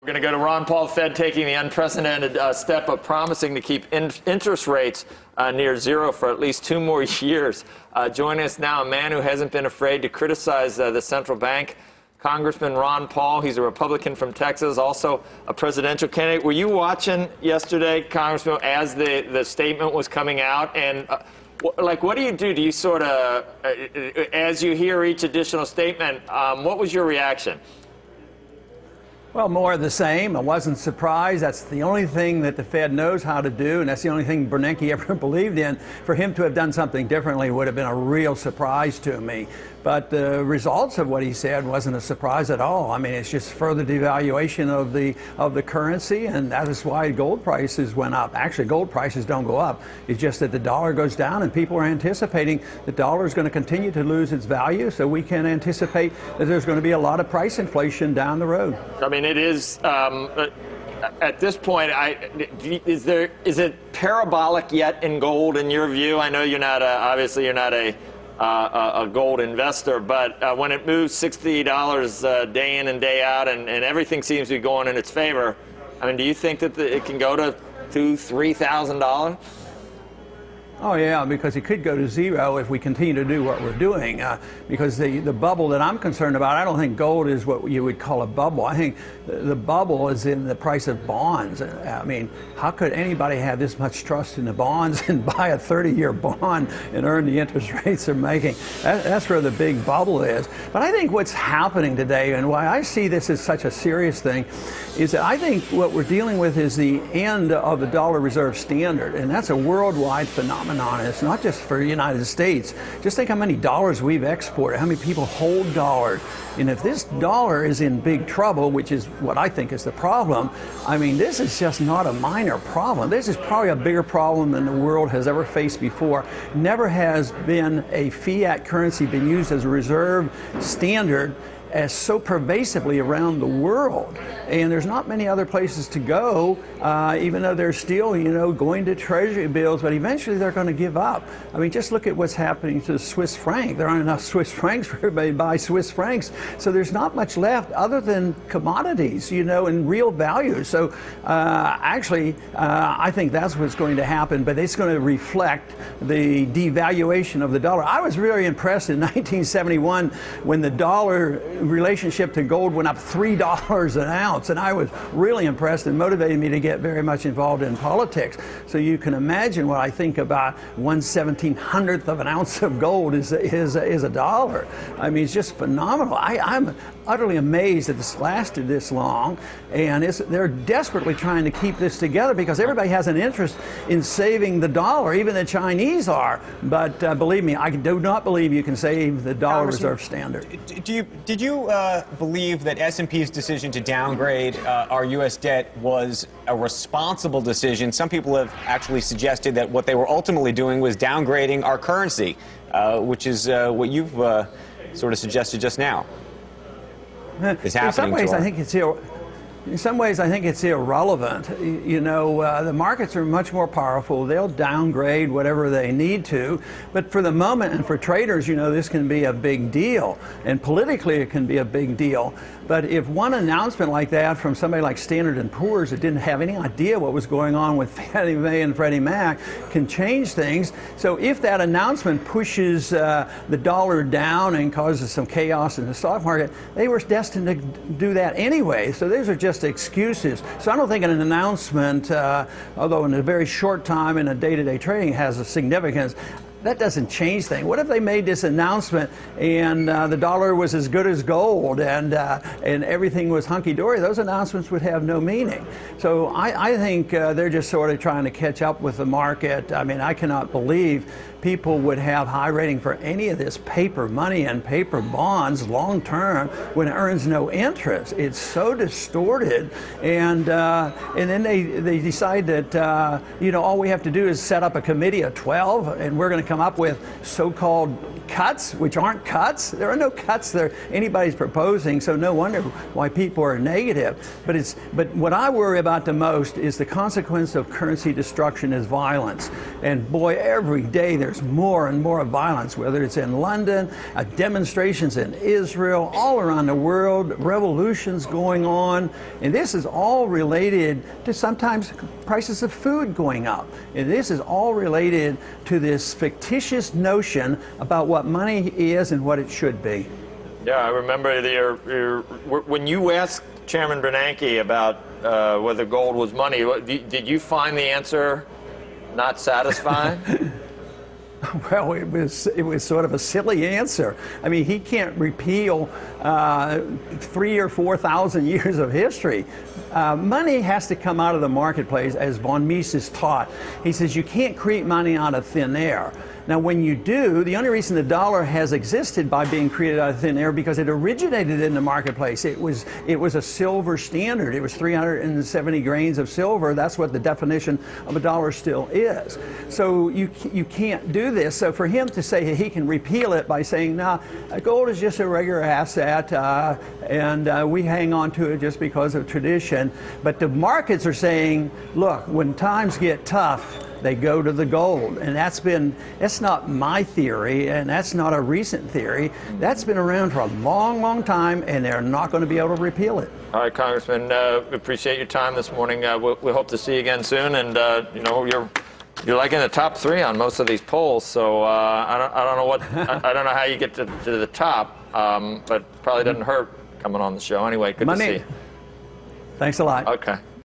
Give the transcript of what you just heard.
We're going to go to Ron Paul, Fed taking the unprecedented step of promising to keep interest rates near zero for at least 2 more years. Joining us now, a man who hasn't been afraid to criticize the central bank, Congressman Ron Paul. He's a Republican from Texas, also a presidential candidate. Were you watching yesterday, Congressman, as the statement was coming out? And what do you do? Do you sort of, as you hear each additional statement, what was your reaction? Well, more of the same. I wasn't surprised. That's the only thing that the Fed knows how to do, and that's the only thing Bernanke ever believed in. For him to have done something differently would have been a real surprise to me. But the results of what he said wasn't a surprise at all. I mean, it's just further devaluation of the currency, and that is why gold prices went up. Actually, gold prices don't go up. It's just that the dollar goes down, and people are anticipating the dollar is going to continue to lose its value, so we can anticipate that there's going to be a lot of price inflation down the road. I mean, it is at this point. Is it parabolic yet in gold in your view? I know you're not obviously you're not a gold investor, but when it moves $60 day in and day out, and everything seems to be going in its favor, I mean, do you think that it can go to $2,000–$3,000? Oh, yeah, because it could go to zero if we continue to do what we're doing. Because the bubble that I'm concerned about, I don't think gold is what you would call a bubble. I think the bubble is in the price of bonds. I mean, how could anybody have this much trust in the bonds and buy a 30-year bond and earn the interest rates they're making? That's where the big bubble is. But I think what's happening today, and why I see this as such a serious thing, is that I think what we're dealing with is the end of the dollar reserve standard, and that's a worldwide phenomenon. It's not just for the United States. Just think how many dollars we've exported, how many people hold dollars. And if this dollar is in big trouble, which is what I think is the problem, I mean, this is just not a minor problem. This is probably a bigger problem than the world has ever faced before. Never has been a fiat currency been used as a reserve standard as so pervasively around the world, and there's not many other places to go, even though they're still, going to treasury bills, but eventually they're going to give up. I mean, just look at what's happening to the Swiss franc. There aren't enough Swiss francs for everybody to buy Swiss francs, so there's not much left other than commodities, and real value. So actually, I think that's what's going to happen, but it's going to reflect the devaluation of the dollar. I was really impressed in 1971 when the dollar relationship to gold went up $3 an ounce, and I was really impressed and motivated me to get very much involved in politics. So you can imagine what I think about 1/1700th of an ounce of gold is a dollar. I mean, it's just phenomenal. I'm utterly amazed that this lasted this long, and they're desperately trying to keep this together because everybody has an interest in saving the dollar, even the Chinese are. But believe me, I do not believe you can save the dollar reserve standard. Did you believe that S&P's decision to downgrade our U.S. debt was a responsible decision? Some people have actually suggested that what they were ultimately doing was downgrading our currency, which is what you've sort of suggested just now. Is happening in some ways, I think it's irrelevant. The markets are much more powerful. They'll downgrade whatever they need to. But for the moment, and for traders, this can be a big deal. And politically, it can be a big deal. But if one announcement like that from somebody like Standard & Poor's that didn't have any idea what was going on with Fannie Mae and Freddie Mac can change things. So if that announcement pushes the dollar down and causes some chaos in the stock market, they were destined to do that anyway. So those are just excuses. So I don't think an announcement, although in a very short time in a day-to-day trading has a significance, that doesn't change things. What if they made this announcement and the dollar was as good as gold and everything was hunky-dory? Those announcements would have no meaning. So I think they're just sort of trying to catch up with the market. I mean, I cannot believe people would have high rating for any of this paper money and paper bonds long term when it earns no interest. It's so distorted, and then they decide that all we have to do is set up a committee of 12 and we're going to come come up with so-called cuts, which aren't cuts. There are no cuts that anybody's proposing, so no wonder why people are negative. But what I worry about the most is the consequence of currency destruction is violence. And boy, every day there's more and more violence, whether it's in London, demonstrations in Israel, all around the world, revolutions going on. And this is all related to sometimes prices of food going up. And this is all related to this fictitious notion about what money is and what it should be. Yeah, I remember when you asked Chairman Bernanke about whether gold was money, did you find the answer not satisfying? Well, it was sort of a silly answer. I mean, he can't repeal 3,000 or 4,000 years of history. Money has to come out of the marketplace, as von Mises taught. He says you can't create money out of thin air. Now, when you do, the only reason the dollar has existed by being created out of thin air because it originated in the marketplace. It was a silver standard. It was 370 grains of silver. That's what the definition of a dollar still is. So you can't do this. So for him to say he can repeal it by saying, "No, gold is just a regular asset, and we hang on to it just because of tradition." But the markets are saying, "Look, when times get tough, they go to the gold." And that's not my theory, and that's not a recent theory. That's been around for a long, long time, and they're not going to be able to repeal it. All right, Congressman, we appreciate your time this morning. We hope to see you again soon, and you know, you're like in the top 3 on most of these polls, so I don't know how you get to the top, but probably doesn't hurt coming on the show. Anyway, good to see you. Thanks a lot. Okay.